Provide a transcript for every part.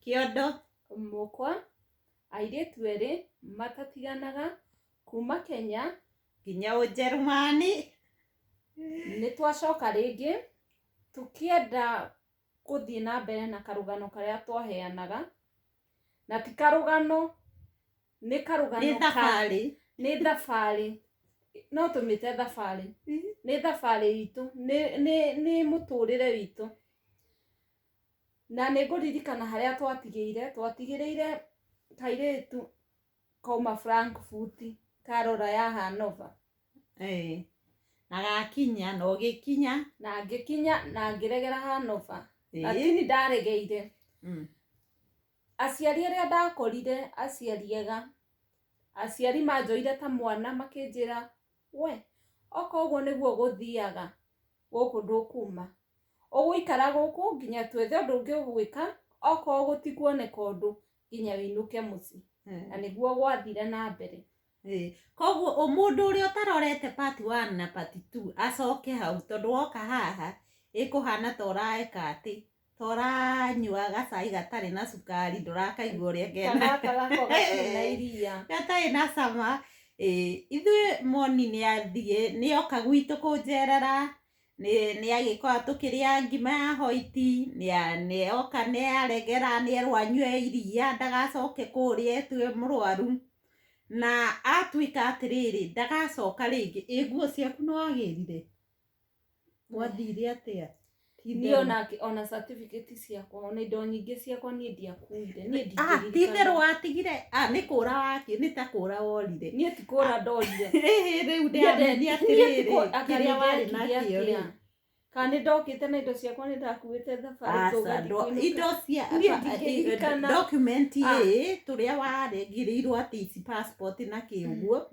Kĩondo Mũkwa, airĩtu erĩ matatiganaga kuma Kenya nginya Ũjerũmani. Nĩtwacoka rĩngĩ tũkĩenda gũthiĩ na mbere na karũgano karĩa twaheanaga, na ti karũgano, nĩ karũgano nĩ thabarĩ, no tũmĩte thabarĩ, nĩ thabarĩ itũ, nĩ mũtũrĩre witũ. Na nĩngũririkana harĩa twatigĩrĩire kairĩtu kauma Frankfurt karora ya Hanover. Na gakinya na ũgĩkinya na ngĩkinya na ngĩregera Hanover, lakini ndaregeire. Aciari arĩa ndakorire, aciari ega, aciari manjoire ta mwana makĩnjĩra, we oka ũguo nĩguo gũthiaga gũkũ ndũkuma, ũgũikara gũkũ nginya twethe ũndũ ũngĩ ũgwĩka, oka gũtikuoneka ũndũ nginya wĩinũke mũciĩ. Na nĩguo gwathire na mbere. Koguo mũndũ ũrĩa ũtarorete part 1 na part 2 acoke hau, tondũ woka haha ĩkũhana ta ũraeka atĩ, ta ũranyua gacai gatarĩ na cukari, ndũrakaigua ũrĩa kena na iria gatarĩ na cama. Ithuĩ Moni nĩathiĩ, nĩoka gwitũ kũnjerera, nĩagĩkora tũkĩrĩa ngima ya hwaiti, nĩoka nĩaregera, nĩerwo anyue iria ndagacoke kũrĩa etue mũrwaru, na atuĩka atĩrĩrĩ ndagacoka rĩngĩ. Nguo ciaku nĩwagĩrire? Mwathire atĩa? Niĩ ona certificate ciakwa, ona indo nyingĩ ciakwa niĩ ndiakuire, niĩ ndingĩririkana. Ti-itherũ watigire? Nĩ kũra wakĩ, nĩ ta kũra worire. Niĩ ti kũra ndorire. Rĩu ndĩamenya atĩrĩrĩ kĩrĩa warĩ nakĩo rĩ. Kana nĩndokĩte na indo ciakwa nĩndakuĩte thabarĩ tũgathiĩ indo cia document tũrĩa warengĩrĩirwo atĩ ici passport na kĩũguo,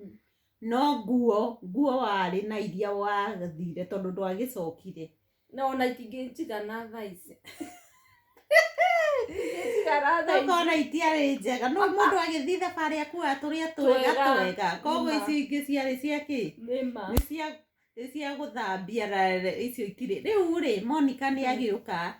no nguo warĩ na iria wathire tondũ ndwagĩcokire. No ona itingĩnjigana thaa ici. Tũkona itiarĩ njega, no mũndũ agĩthiĩ thabarĩ akuoya tũrĩa twega, koguo ici ingĩ ciarĩ cia kĩ? Nĩ cia gũthambia na icio itirĩ. Rĩu rĩ, Monica nĩagĩũka,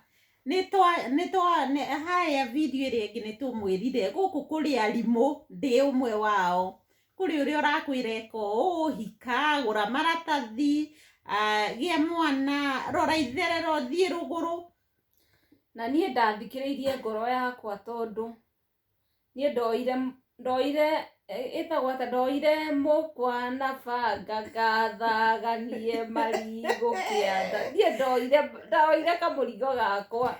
haya video ĩrĩa ĩngĩ nĩtũmwĩrire gũkũ kũrĩ arimũ, ndĩ ũmwe wao, kũrĩ ũrĩa ũrakwĩra eka ũũ, hika, gũra maratathi, gĩa mwana, rora itherero, thiĩ rũgũrũ. Na niĩ ndathikĩrĩirie ngoro yakwa tondũ niĩ ndoire ĩtagwo atĩ, ndoire mũkwa na banga ngathaganie marigũ kĩanda. Niĩ ndoire kamũrigo gakwa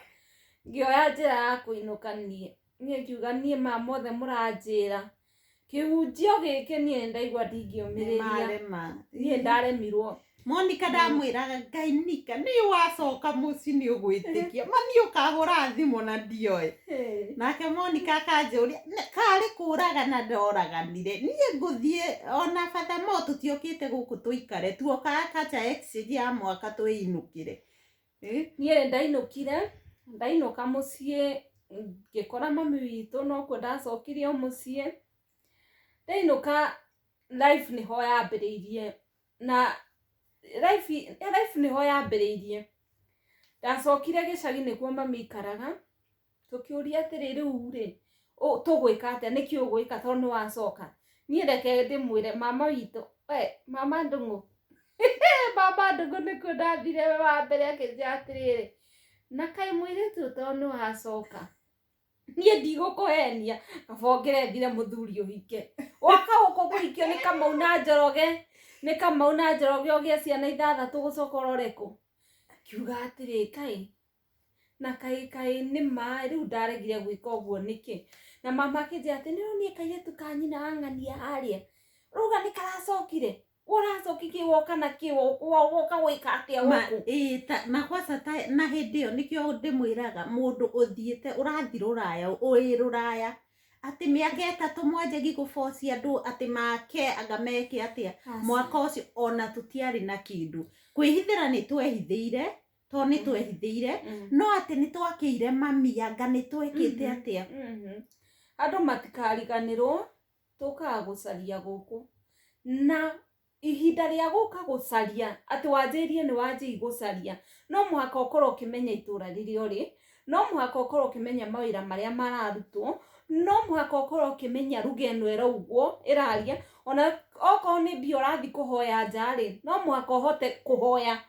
ngĩoya njĩra ya kũinũka. Niĩ ngiuga niĩ maya mothe mũranjĩra, kĩhunjio gĩkĩ niĩ ndaigua ndingĩũmĩrĩria, niĩ ndaremirwo. Monica ndamwĩraga Ngainika nĩ wacoka mũciĩ nĩ ũgwĩtĩkia, mami ũkahũra thimũ na ndioĩ. Nake Monica akanjũria karĩ kũragana ndoraganire, niĩ ngũthiĩ ona furthermore tũtiokĩte gũkũ tũikare, tuokaga culture exchange ya mwaka twĩinũkĩre. Niĩ ndainũka mũciĩ ngĩkora mami witũ, nokuo ndacokirie mũciĩ. Ndainũka life nĩho yambĩrĩirie, na life nĩho yambĩrĩirie. Ndacokire gĩcagi nĩkuo mami ikaraga, tũkĩũria atĩrĩ rĩu rĩ tũgwĩka atĩa, nĩkĩ ũgwĩka tondũ nĩwacoka? Niĩ reke ndĩmwĩre mama witũ, mama Ndung'u mama Ndung'u nĩkuo ndathire wa mbere akĩnjĩra atĩrĩrĩ, na kaĩ mũirĩtu tondũ nĩwacoka, niĩ ndigũkũhenia, kaba ũngĩrethire mũthuri ũhike. Waka gũkũ kũhikio nĩ Kamau na Njoroge, nĩ Kamau na Njoroge ũgĩe ciana 6 gũcoka ũrore kũ? Kiuga atĩrĩ kaĩ, na kaĩ nĩ ma, rĩu ndaregire gwĩka ũguo nĩkĩ? Na mama akĩnjĩra atĩ nĩwonire kairĩtu ka nyina wang'ania harĩa, rauga nĩ karacokire, ũracokirie woka na kĩ, woka gwĩka atĩa gũkũ? Na kwanza na hĩndĩ ĩyo nĩkĩo ndĩmwĩraga mũndũ ũthiĩte ũrathi rũraya, ũrĩ rũraya, atĩ mĩaka 3 mwanjagi gũbocia andũ atĩ make anga meke atĩa. Mwaka ũcio ona tũtiarĩ na kĩndũ, kwĩhithĩra nĩtwehithĩire, tondũ nĩtwehithĩire, no atĩ nĩtwakĩire mami anga nĩtwekĩte atĩa. Andũ matikariganĩrwo, tũkaga gũcaria gũkũ, na ihinda rĩa gũka gũcaria atĩ wanjĩrie nĩ wanjĩi gũcaria, no mũhaka ũkorwo ũkĩmenya itũra rĩrĩa ũrĩ, no muhaka ukorwo ukimenya mawira maria mararutwo no muhaka ukorwo ukimenya ruga eno iraugwo iraria ona okorwo ni mbia urathi kuhoya njari no muhaka uhote kuhoya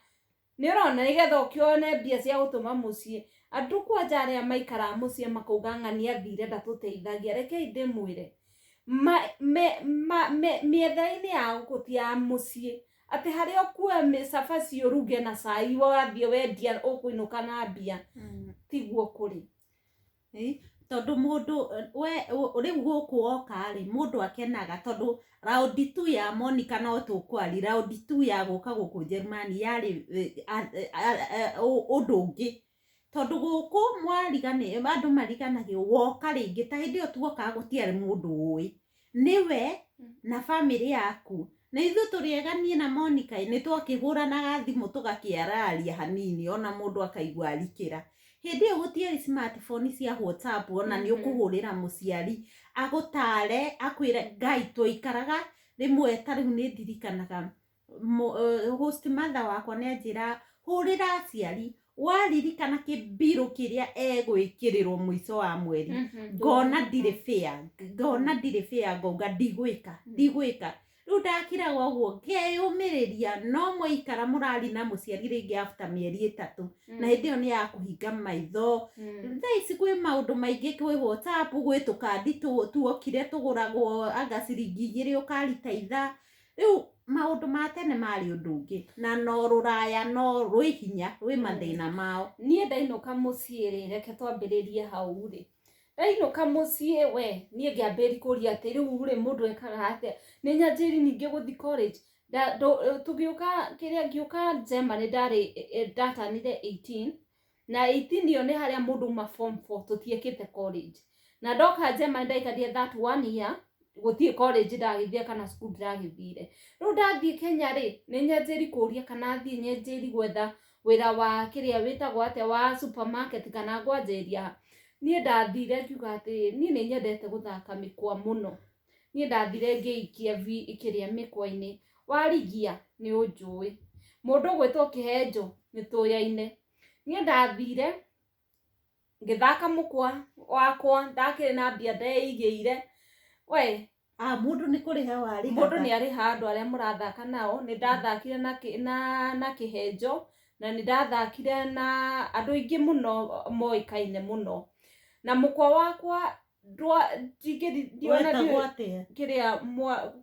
ni urona nigetha ukione mbia cia gutuma mucii andu kwanja aria maikara mucii makauga ng'ani athire ndatuteithagia rekei ndimwire mietha-ini ya gutia mucii ati haria ukua micabaci uruge na cai wathie wendia ukuinuka na mbia tiguo kuri tondu mundu riu guku oka ri mundu akenaga tondu round 2 ya Monica no tukwari round 2 ya guka guku Germany yari undu ungi tondu guku mwarigani andu mariganagio woka ringi ta hindi yo tuoka gutiari mundu ui niwe na family yaku na ithu turieganie na Monica ni twakihuranaga thimu tugakiararia hanini ona mundu akaigua arikira hindi yo gutiari smartphone cia WhatsApp ona ni ukuhurira muciari agutare akwire ngai tuikaraga rimwe tariu ni ndirikanaga host mother wakwa ni anjira hurira aciari waririkana kibiru kiria egwikirirwo mwico wa mweri ngona ndire fair ngauga ndigwika riu ndakiragwo guo ngeyumiriria no mwaikara murari na muciari ringi after mieri 3 na hindi yo ni ya kuhinga maitho thaici kwi maundu maingi kwi WhatsApp gwi tukandi tuokire tuguragwo anga ciringi 2 ukarita itha riu maundu ma tene mari undu ungi na no ruraya no rwi hinya rwi mathina mao nie ndainuka mucii ri reke twambiririe hau ri ndainuka mucii we nie ngiambiri kuria ati riu ri mundu ekaga atia ni nyanjiri ningi guthi college tugiuka kiria ngiuka Germany ndatanire 18 na 18 yo ni haria mundu ma form 4 tutiekite college na ndoka Germany ndaikarie that 1 year guthie college ndagithia kana school ndagithire riu ndathie Kenya ri ni nyanjiri kuria kana thie nyanjiri gwetha wira wa kiria witagwo atia wa supermarket kana ngwanjiria nie ndathire ngiuga ati nie ni nyendete guthaka mikwa muno nie ndathire ngiikia ikiria mikwa-ini warigia ni unjui mundu gwitwo kihenjo ni tuyaine nie ndathire ngithaka mukwa wakwa ndakire na mbia ndeigiire we mundu ni kuriha wari mundu ni ariha andu aria murathaka nao ni ndathakire na kihenjo na ni ndathakire na andu ingi muno moikaine muno na mukwa wakwa ndiona kiria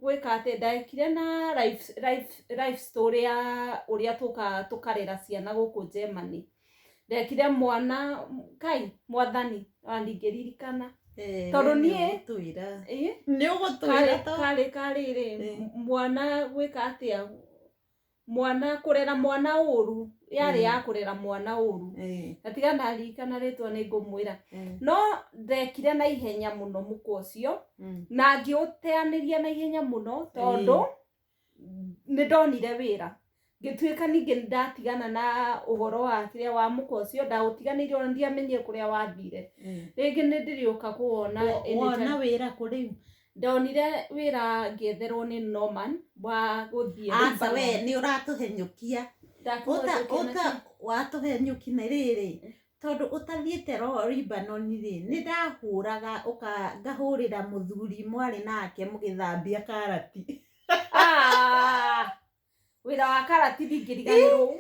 gwika ati ndekire na life story ya uria tukarera ciana guku Germany ndekire mwana kai mwathani andingiririkana tondu nie tuira ni ugutuira kari ri mwana gwika atia mwana kurera mwana uru yari ya kurera mwana uru atiga ndarikana ritwa ni ngumwira no ndekire na ihenya muno mukwa ucio na ngiuteaniria na ihenya muno tondu ni ndonire wira ngituika ningi ndatigana na uhoro wa kiria wa mukwa ucio ndautiganirie ona ndiamenye kuria wathire ringi ni ndiriuka kuona wona wira kuri ndonire wira ngietherwo ni Norman wa guthie asa we ni uratuhenyukia uta watuhenyuki na riri tondu utathiete Lebanon ri ni ndahuraga ngahurira muthuri mwari nake mugithambia karati wira wa karati ndingiriganirwo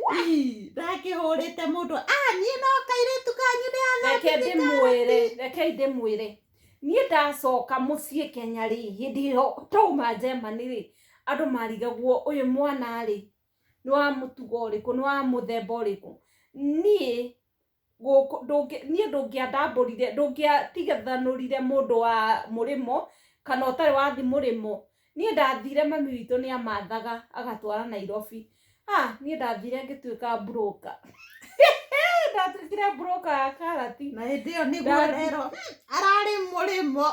ndakihurite mundu nie no kairitu kanyu ni reke ndimwire nie ndacoka mucii Kenya ri hindi yo tauma Germany ri andu marigagwo uyu mwana ri ni wa mutugo uriku ni wa muthemba uriku nie ndungiandamburire ndungiatigathanurire mundu wa murimo kana utari wathi murimo nie ndathire mami witu ni amathaga agatwara Nairobi nie ndathire ngituika broker ndatukire broker ya karati na hindi yo ni gwarero arari murimo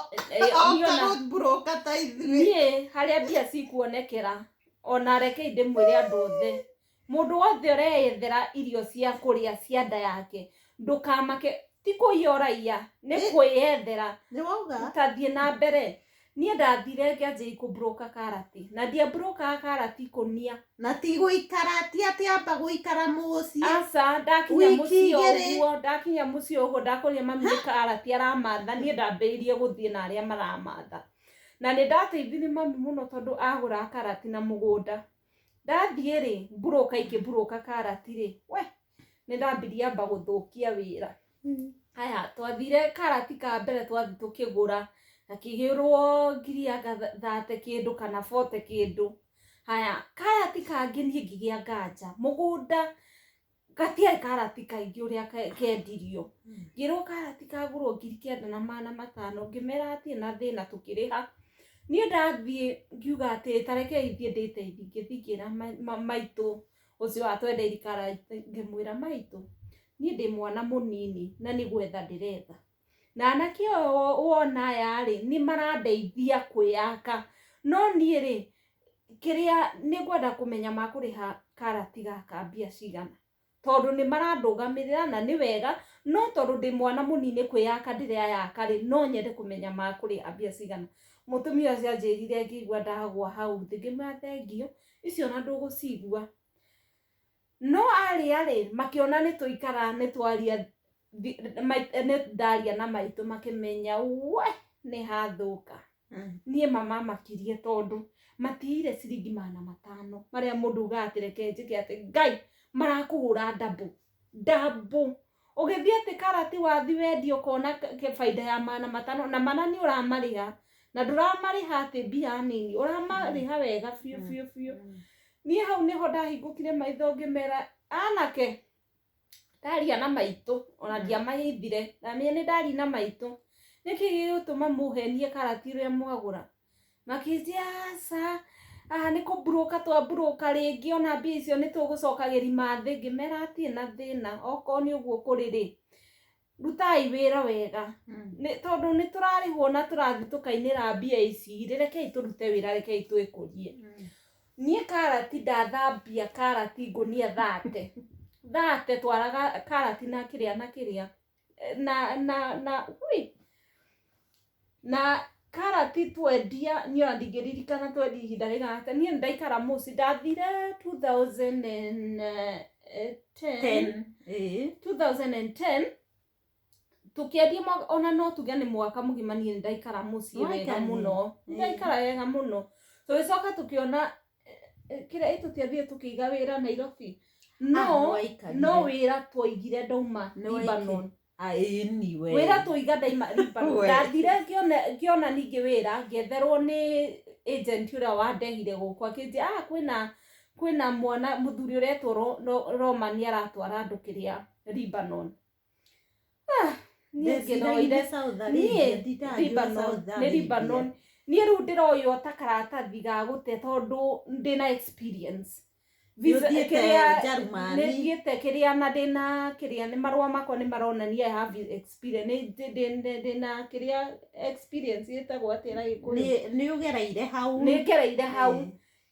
oka broker ta ithui nie haria mbia cikuonekera ona reke ndimwire andu othe mundu wothe ureyethera irio cia kuria cia nda yake ndukamake ti kuiyoraia ni kwiyethera ni wauga utathie na mbere niĩ ndathire ngĩanjia kũbroka karati na ndia broka karati kũnia na ti gũikara ti atĩ amba gũikara mũciĩ aca ndakinya mũciĩ ũguo ndakũria mami nĩ karati aramatha niĩ ndambĩrĩirie gũthiĩ na arĩa maramatha na nĩ ndateithirie mami mũno tondũ agũra karati na mũgũnda ndathiĩ rĩ broka ikĩbroka karati rĩ we nĩ ndambirie amba gũthũkia wĩra haya twathire karati ka mbere twathi tũkĩgũra na kĩgĩrwo ngiri anga 30 kĩndũ kana 40 kĩndũ haya karati kangĩ niĩ ngĩgĩa nganja mũgũnda gatiarĩ karati kaingĩ ũrĩa kendirio ngĩrwo karati kagũrwo 9,500 ngĩmera atĩ na thĩna tũkĩrĩha niĩ ndathiĩ ngiuga atĩ tarekei thiĩ ndĩteithie ngĩthiĩ ngĩra maitũ ũcio watwendeire karati ngĩmwĩra maitũ niĩ ndĩ mwana mũnini na nĩ gwetha ndĩretha na anake wona yarĩ nĩ marandeithia kwĩyaka no niĩ rĩ kĩrĩa nĩ ngwenda kũmenya makũrĩha karati gaka mbia cigana tondũ nĩ marandũgamĩrĩra na nĩ wega no tondũ ndĩ mwana mũnini kwĩyaka ndĩreyaka rĩ no nyende kũmenya makũrĩha mbia cigana mũtumia ũcio anjĩrire ngĩigua ndagwa hau thĩ ngĩmwĩra thengio icio na ndũgũcigua no arĩa rĩ makĩona nĩ tũikara nĩ twaria nĩ ndaria na maitũ makĩmenya we nĩ hathũka niĩ mama makirie tondũ matiire ciringi 500 marĩa mũndũ uga atĩ reke njĩke atĩ Ngai marakũhũra ndambu ũgĩthiĩ atĩ karati wathi wendio kona baida ya 500 na mana nĩ ũramarĩha na ndũramarĩha atĩ mbia nini ũramarĩha wega biũ niĩ hau nĩho ndahingũkire maitho ngĩmera anake ndaria na maitũ ona ndiamahithire ndamenya nĩ ndari na maitũ nĩkĩ gĩgũtũma mũhenie karati ũrĩa mwagũra makĩnjia aca nĩ kũbroka twabroka rĩngĩ ona mbia icio nĩ tũgũcokagĩria thĩ ngĩmera atĩ na thĩna okorwo nĩ ũguo kũrĩ rĩ rutai wĩra wega tondũ nĩ tũrarĩhwo na tũrathi tũkainĩra mbia ici rekei tũrute wĩra rekei twĩkũrie niĩ karati ndathambia karati ngũnia 30 twaraga karati na kĩrĩa na karati twendia niĩ ona ndingĩririkana twendia ihinda rĩigana atĩa niĩ ndaikara mũciĩ ndathire 2010 tukiendia ona no tuge nĩ mwaka mũgima niĩ ndaikara mũciĩ wega mũno ndaikara wega mũno tũgĩcoka tukiona kĩrĩa tũtiathiĩ tũkĩiga wĩra Nairobi no wĩra twaigire ndauma Lebanon wĩra tũiga ndaima Lebanon ndathire ngĩona ningĩ wĩra ngĩetherwo nĩ agent ũrĩa wandehire gũkũ akĩnjia kwĩna mwana mũthuri ũretwo Roman aratwara andũ kĩrĩa Lebanon Lebanon niĩ rĩu ndĩroywo ta karatathi ga gũte tondũ ndĩna experience nĩthiĩte kĩrĩa na ndĩna kĩrĩa nĩ marũa makwa nĩ maronania I have experience ndĩna kĩrĩa experience ĩtagwo atĩa nĩ ũgereire hau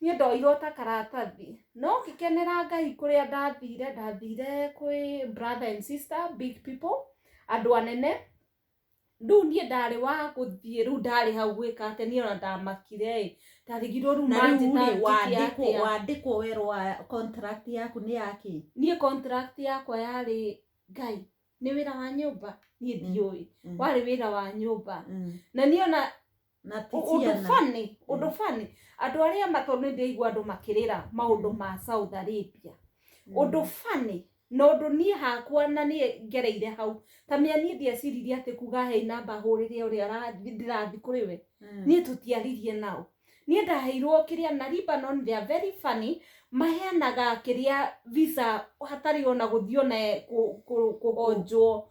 niĩ ndoirwo ta karatathi no ngĩkenera Ngai kũrĩa ndathire kwĩ brother and sister big people andũ anene rĩu niĩ ndarĩ wa gũthiĩ rĩu ndarĩ hau gwĩka atĩ niĩ ona ndamakire ndarigirwo rĩu wandĩkwo werwo contract yaku nĩ yake niĩ contract yakwa yarĩ Ngai nĩ wĩra wa nyũmba niĩ ndiũĩ warĩ wĩra wa nyũmba na niĩ ona ũndũ funny andũ arĩa matondũ ndĩigua andũ makĩrĩra maũndũ ma Saudi Arabia ũndũ funny no ũndũ niĩ hakwa na niĩ ngereire hau ta niĩ ndieciririe atĩ kuga hei namba hũrĩre ũrĩa ndĩrathi kũrĩ we niĩ tũtiaririe nao niĩ ndaheirwo kĩrĩa na Lebanon they are very funny maheanaga kĩrĩa visa hatarĩ ona gũthiĩ ona kũhonjwo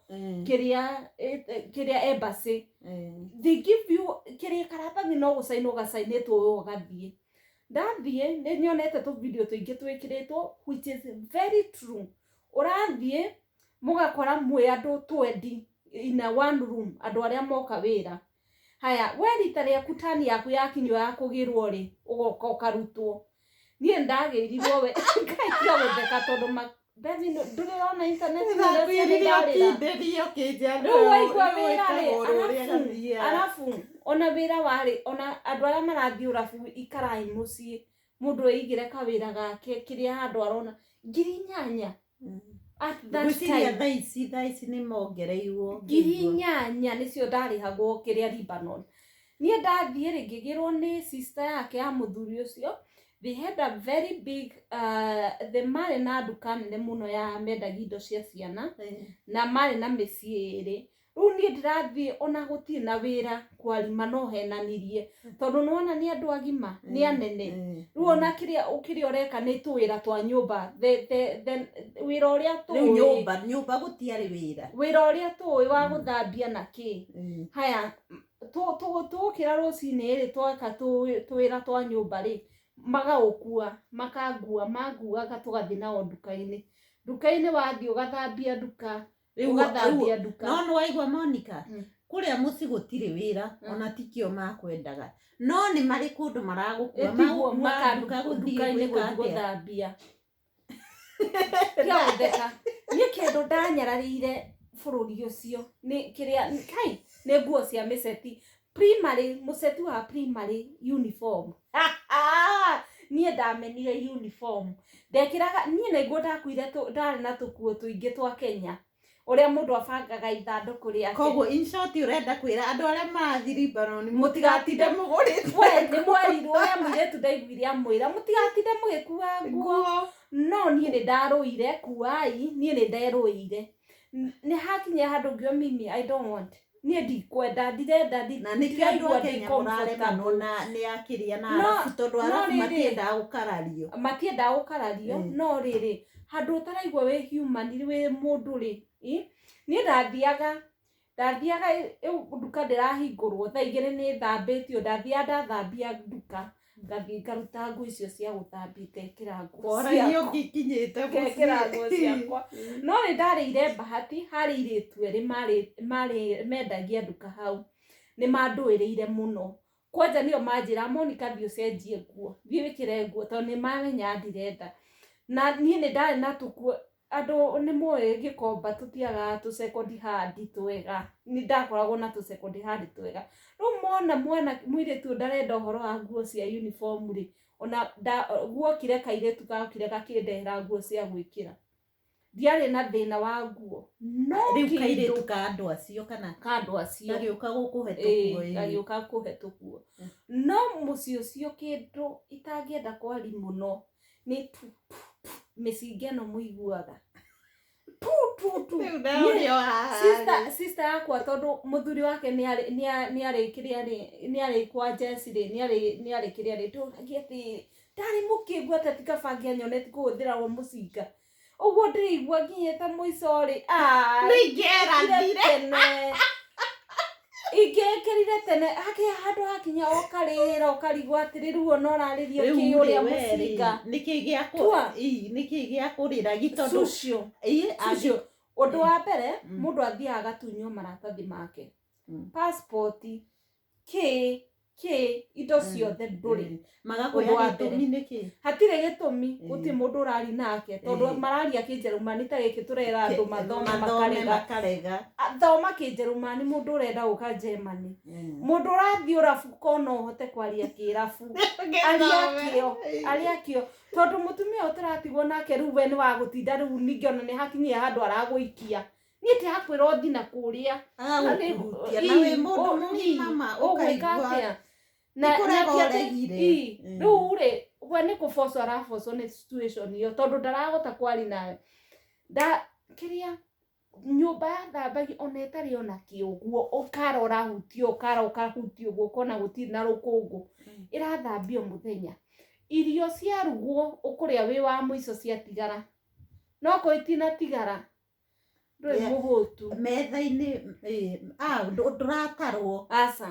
kĩrĩa embassy they give you kĩrĩa karatathi no gũcainwo gacainĩtwo we ũgathiĩ ndathiĩ nĩ nyonete tũ video tũingĩ twĩkĩrĩtwo which is very true ũrathiĩ mũgakora mwĩ andũ 20 in a one room andũ arĩa moka wĩra haya we rita rĩaku tani yaku yakinywo ya kũgĩrwo rĩ ũgoka ũkarutwo niĩ ndagĩrirwo we ngaikio gũtheka tondũ Bevi ndurona internet ndio kijana no waigua wĩra rĩ arafu ona wĩra warĩ ona andũ arĩa marathiĩ ũrabu ikarai mũciĩ mũndũ eigire kawĩra gake kĩrĩa handũ arona 8,000 at that time thaa ici nĩ mongereirwo 8,000 nĩcio ndarĩhagwo kĩrĩa Lebanon niĩ ndathiĩ ngĩgĩrwo nĩ sister yake ya mũthuri ũcio. They had a very big the marĩ na nduka nene mũno ya mendagia indo cia ciana na marĩ na mĩciĩ ĩrĩ. Rĩu niĩ ndĩrathiĩ ona gũtirĩ na wĩra kwarima no henanirie tondũ nĩwona nĩ andũ agima nĩ anene. Rĩu ona kĩrĩa ũreka nĩ tũwĩra twa nyũmba wĩra ũrĩa tũĩ nyũmba gũtiarĩ wĩra ũrĩa tũĩ wa gũthambia na kĩ haya tũkĩra rũcinĩ rĩ twaka tũwĩra twa nyũmba rĩ magaũkua makangua manguaga tũgathiĩ nao nduka-inĩ wathiĩ ũgathambia nduka ũgathambia nduka. No nĩ waigua Monica kũrĩa mũciĩ gũtirĩ wĩra ona tikĩo makwendaga no nĩ marĩ kũndũ maragũkua makanduka nduka-inĩ gũthambia kĩa gũtheka niĩ kĩndũ ndanyararĩire bũrũri ũcio nĩ kĩrĩa kai nĩ nguo cia mĩceti primary mũceti wa primary uniform niĩ ndamenire uniform ndekĩraga niĩ nĩguo ndakuire ndarĩ na tũkuo tũingĩ twa Kenya ũrĩa mũndũ abangaga ithandũkũ rĩake. Koguo in short ũrenda kwĩra andũ arĩa marathiĩ Lebanon mũtigatinde mũgũrĩtwo we nĩ mwerirwo ũrĩa mũirĩtu ndaiguire amwĩra mũtigatinde mũgĩkua nguo no niĩ nĩ ndarũire kuai niĩ nĩ nderũire nĩ hakinya handũ ngĩo mimi I don't want niĩ ndikwenda ndirenda na nĩkĩo andũ a Kenya mũraremano na nĩ akĩria na arabu tondũ arabu matiendaga gũkarario no rĩrĩ handũ ũtaraigua wĩ human wĩ mũndũ rĩ niĩ ndathiaga nduka ndĩrahingũrwo thaa 2 nĩ thambĩtio ndathiaga ndathambia nduka ngathiĩ ngaruta nguo icio cia gũthambia ngekĩra nguo ciakwa no nĩ ndarĩire bahati harĩ airĩtu erĩ mendagia nduka hau nĩ mandũĩrĩire mũno kwanja nĩo manjĩra Monica thiĩ ũcenjie nguo thiĩ wĩkĩre nguo tondũ nĩ mamenya ndirenda na niĩ nĩ ndarĩ na tũkuo andũ nĩ moĩ Gĩkomba tũtiaga tũ second hand twega nĩ ndakoragwo na tũ second hand twega rĩu mona mwana mũirĩtu ndarenda ũhoro wa nguo cia uniform rĩ ona guokire kairĩtu gokire gakĩndehera nguo cia gwĩkĩra ndiarĩ na thĩna wa nguo no rĩu kairĩtu ka andũ acio kana andũ acio gagĩũka gũkũhe tũkuo gagĩũka kũhe tũkuo no mũciĩ ũcio kĩndũ itangĩenda kwari mũno nĩ mĩcinga ĩno mũiguaga sister yakwa tondũ mũthuri wake nĩ arĩ kwa Jesse rĩ nĩ arĩ kĩrĩa rĩ ndũragia atĩ ndarĩ mũkĩngũ atĩ tikabangia nyoneti kũhũthĩra mũcinga ũguo ndĩraigua nginyĩte mũico rĩ ingĩkĩrire tene handũ hakinya ũkarĩra ũkarigwo atĩrĩ rĩu ona ũrarĩrio kĩ ũrĩa mũcinga nĩkĩ gĩa kũrĩra gĩtondũ sucio ũndũ wa mbere mũndũ athiaga agatunywo maratathi make passport kĩ indo ciothe ndũrĩ magakwĩra gĩtũmi nĩkĩ hatirĩ gĩtũmi gũtirĩ mũndũ ũrari nake tondũ mararia kĩnjerumani ta gĩkĩ tũrera andũ mathome makarega thoma kĩnjerumani mũndũ ũrenda gũka Germany mũndũ ũrathiĩ ũrabu kona ũhote kwaria kĩrabu arĩakĩo tondũ mũtumia ũtaratigwo nake rĩu we nĩ wa gũtinda rĩu ningĩ ona nĩ hakinyia handũ aragũikia niĩ tĩhakwĩra ũthi na kũrĩa na wĩ mũndũ mũgima ũkaigua rĩu rĩ we nĩ kũbocwo arabocwo nĩ situation iyo tondũ ndarahota kwari nawe kĩrĩa nyũmba yathambagio ona ĩtarĩ ona kĩũguo ũkarora hutio ũkahutio ũguo ũkona gũtirĩ na rũkũngũ ĩrathambio mũthenya irio ciarugwo ũkũrĩa wĩ wa mũico ciatigara no itina-tigara ndũrĩ mũhũtu metha-inĩ ndũratarwo aca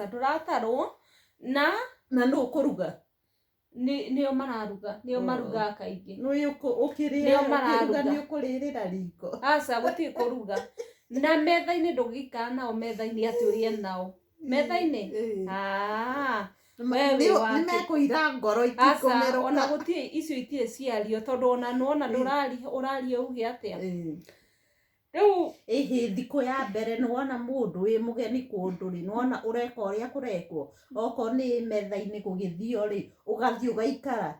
ndũratarwo na nũ ũkũruga nĩo marugaga kaingĩ ũkĩrĩa nĩ ũkũrĩrĩra riko aca gũtirĩ kũruga na metha-inĩ ndũgĩikara nao metha-inĩ atĩ ũrĩe nao metha-inĩ nĩ mekũira ngoro itikomerũka ona gũtirĩ icio itirĩ ciario tondũ ona nuona ũraria uge atĩa rĩu thikũ ya mbere nĩwona mũndũ wĩ mũgeni kũndũ rĩ nĩwona ũreka ũrĩa kũrekwo okorwo nĩ metha-inĩ gũgĩthio rĩ ũgathiĩ ũgaikara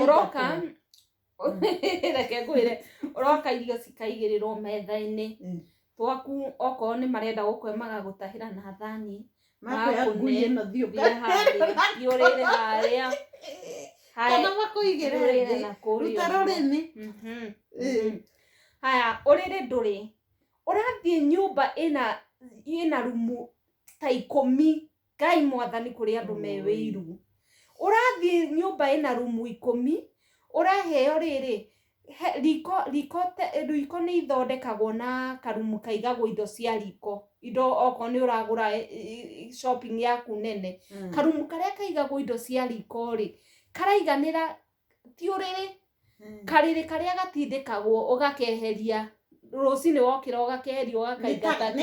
ũroka reke ngwĩre ũroka irio cikaigĩrĩrwo metha-inĩ twaku okorwo nĩ marenda gũkwe magagũtahĩra na thani yũrĩre harĩa kana makũigĩre na kũrĩa ruta rũrĩmĩ haya ũrĩrĩ ndũrĩ ũrathiĩ nyũmba ĩna rumu ta 10 Ngai mwathani kũrĩ andũ mewĩiru ũrathiĩ nyũmba ĩna rumu 10 ũraheo rĩrĩ riko nĩ ithondekagwo na karumu kaigagwo indo cia riko indo okorwo nĩ ũragũra shopping yaku nene karumu karĩa kaigagwo indo cia riko rĩ karaiganĩra ti ũrĩrĩ karĩrĩ karĩa gatindĩkagwo ũgakeheria rũcinĩ wokĩra ũgakeheria ũgakaigata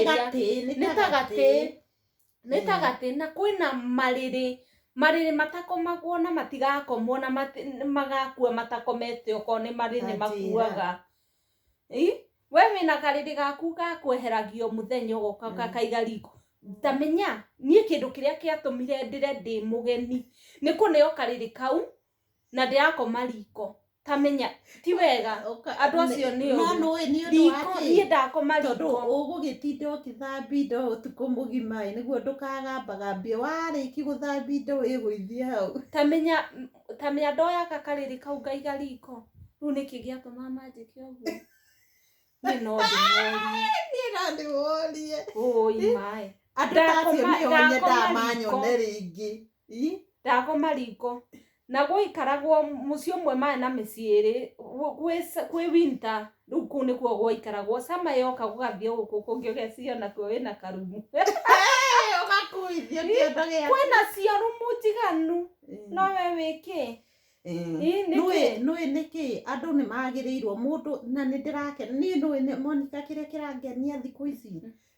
nĩ ta gatĩ na kwĩna marĩrĩ matakomagwo na matigakomwo na magakua matakomete okorwo nĩ marĩrĩ makuaga we wĩna karĩrĩ gaku gakweheragio mũthenya ũgoka gakaiga riko tamenya niĩ kĩndũ kĩrĩa kĩatũmire ndĩre ndĩ mũgeni nĩ kũneo karĩrĩ kau na ndĩrakoma riko tamenya ti wega andũ acio nĩ riko niĩ ndakoma riko ũgũgĩtinda ũgĩthambia indo ũtukũ mũgima nĩguo ndũkagambagambie warĩki gũthambia indo wĩgũithie hau tamenya ndoya karĩrĩ kau ngaiga riko rĩu nĩkĩ gĩatũma manjĩke ũguo niĩ no ndĩmorie oi maĩ andũ acio nĩo nyendaga manyone rĩngĩ ndakoma riko na gũikaragwo mũciĩ ũmwe maĩ na mĩciĩ ĩrĩ kwĩ winter rĩu kũu nĩkuo gũikaragwo sama yoka gũgathiĩ gũkũ kũngĩ ũgeciria nakuo wĩna karumu ũgakuithio kĩondo gĩaku kwĩna cio rumu njiganu no we wĩkĩ nũĩ nĩkĩ andũ nĩ magĩrĩirwo mũndũ na nĩ ndĩrakena niĩ nũĩ Monica kĩrĩa kĩrangenia thikũ ici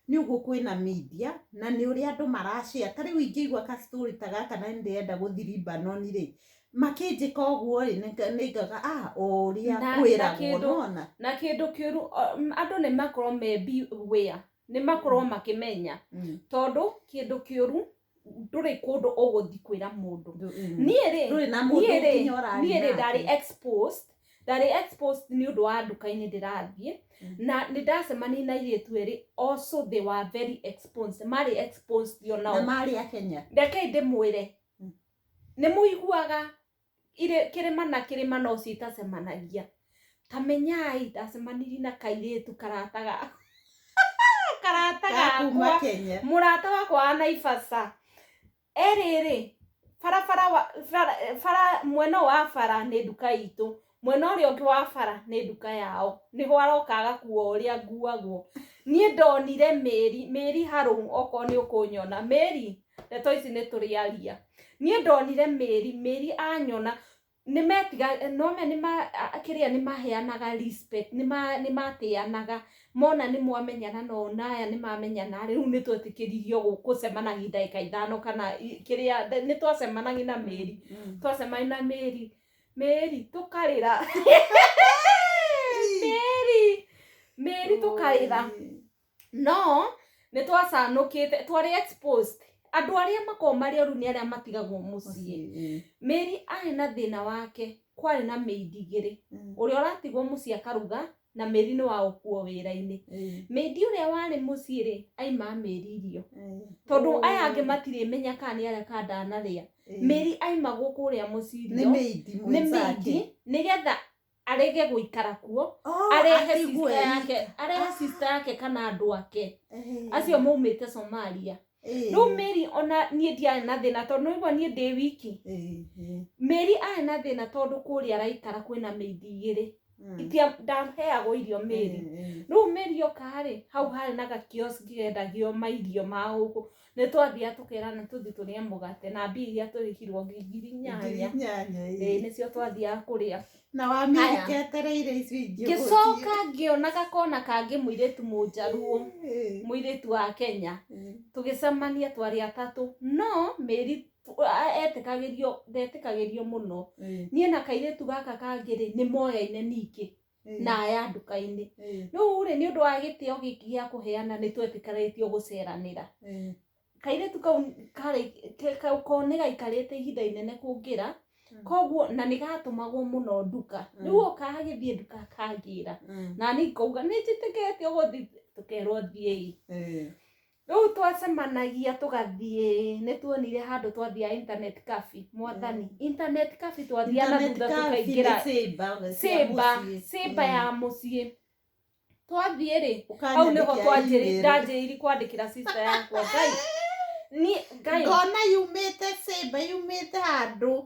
nĩ ũguo kwĩna media na nĩ ũrĩa andũ marashare ta rĩu ingĩigua ka story ta gaka na ndĩrenda gũthiĩ Lebanon rĩ makĩnjĩka ũguo rĩ nĩngaga ũrĩa kwĩragwo nona na kĩndũ kĩũru andũ nĩ makorwo beware nĩ makorwo makĩmenya tondũ kĩndũ kĩũru ndũrĩ kũndũ ũgũthiĩ kwĩra mũndũ niĩ rĩ ndarĩ exposed nĩ ũndũ wa nduka-inĩ ndĩrathiĩ na nĩ ndacemania na airĩtu erĩ also they were very exposed marĩ exposed na marĩ a Kenya reke ndĩmwĩre nĩ mũiguaga kĩrĩma na kĩrĩma no citacemanagia tamenyai ndacemanirie na kairĩtu karataga kuma Kenya mũrata wakwa wa Naivasha erĩrĩ bara mwena wa bara nĩ nduka itũ mwena ũrĩa ũngĩ wa bara nĩ nduka yao nĩho arokaga kuo ũrĩa nguagwo niĩ ndonire Mĩri harũ okorwo nĩ ũkũnyona Mĩri ndeto ici nĩ tũrĩaria niĩ ndonire Mĩri anyona nĩmetiga nome nĩ maheanaga respect nĩ matĩanaga mona nĩ mwamenyana no naya nĩ mamenyana rĩu nĩ twetĩkĩririo gũcemanagia ndagĩka ithano kana kĩrĩa nĩ twacemanagia na Mĩri twacemania na Mĩri tũkarĩra Mĩri tũkarĩra no nĩ twacanũkĩte twarĩ exposed andũ arĩa makorwo marĩ oru nĩ arĩa matigagwo mũciĩ Mĩri arĩ na thĩna wake kwarĩ na maid igĩrĩ ũrĩa ũratigwo mũciĩ akaruga na Mĩri nĩ wa gũkuo wĩra-inĩ maid ũrĩa warĩ mũciĩ rĩ aima Mĩri irio tondũ aya angĩ matirĩmenya kana nĩ arĩa kandanarĩa Mĩri aima gũkũ ũrĩa mũciĩ irio nĩ maid nĩgetha arege gũikara kuo arehe sister yake kana andũ ake acio maumĩte Somalia rĩu Mĩri ona niĩ ndiarĩ na thĩna tondũ nĩigua niĩ ndĩ wiki Mĩri arĩ na thĩna tondũ kũrĩa araikara kwĩna maid igĩrĩ ndaheagwo irio Mĩri rĩu Mĩri oka-rĩ hau harĩ na gakioski gendagio mairio ma gũkũ nĩ twathiaga tũkerana tũthiĩ tũrĩe mũgate na mbia iria tũrĩhirwo 8,000 nĩcio twathiaga kũrĩa na wamĩrĩka etereire icio ingĩ ngĩcoka ngĩona gakona kangĩ mũirĩtu mũnjaruo mũirĩtu wa Kenya tũgĩcemania twarĩ atatũ no Mĩri ndetĩkagĩrio mũno niĩ na kairĩtu gaka kangĩ-rĩ nĩ moyaine ningĩ na aya nduka-inĩ rĩu-rĩ nĩ ũndũ wa gĩtĩo gĩkĩ gĩa kũheana nĩ twetĩkĩrĩtio gũceranĩra kairĩtu kau nĩ gaikarĩte ihinda inene kũngĩra koguo na nĩ gatũmagwo mũno nduka rĩu oka agĩthiĩ nduka akangĩra na niĩ ngauga nĩ njĩtĩkĩrĩtio gũthiĩ tũkerwo thiĩ rĩu twacemanagia tũgathiĩ nĩ tuonire handũ twathiaga internet cafe mwathani internet cafe twathiaga na thutha tũkaingĩra Simba ya mũciĩ twathiĩ-rĩ hau nĩho ndanjĩrĩirie kwandĩkĩra sister yakwa Ngai ngona yumĩte Simba yumĩte handũ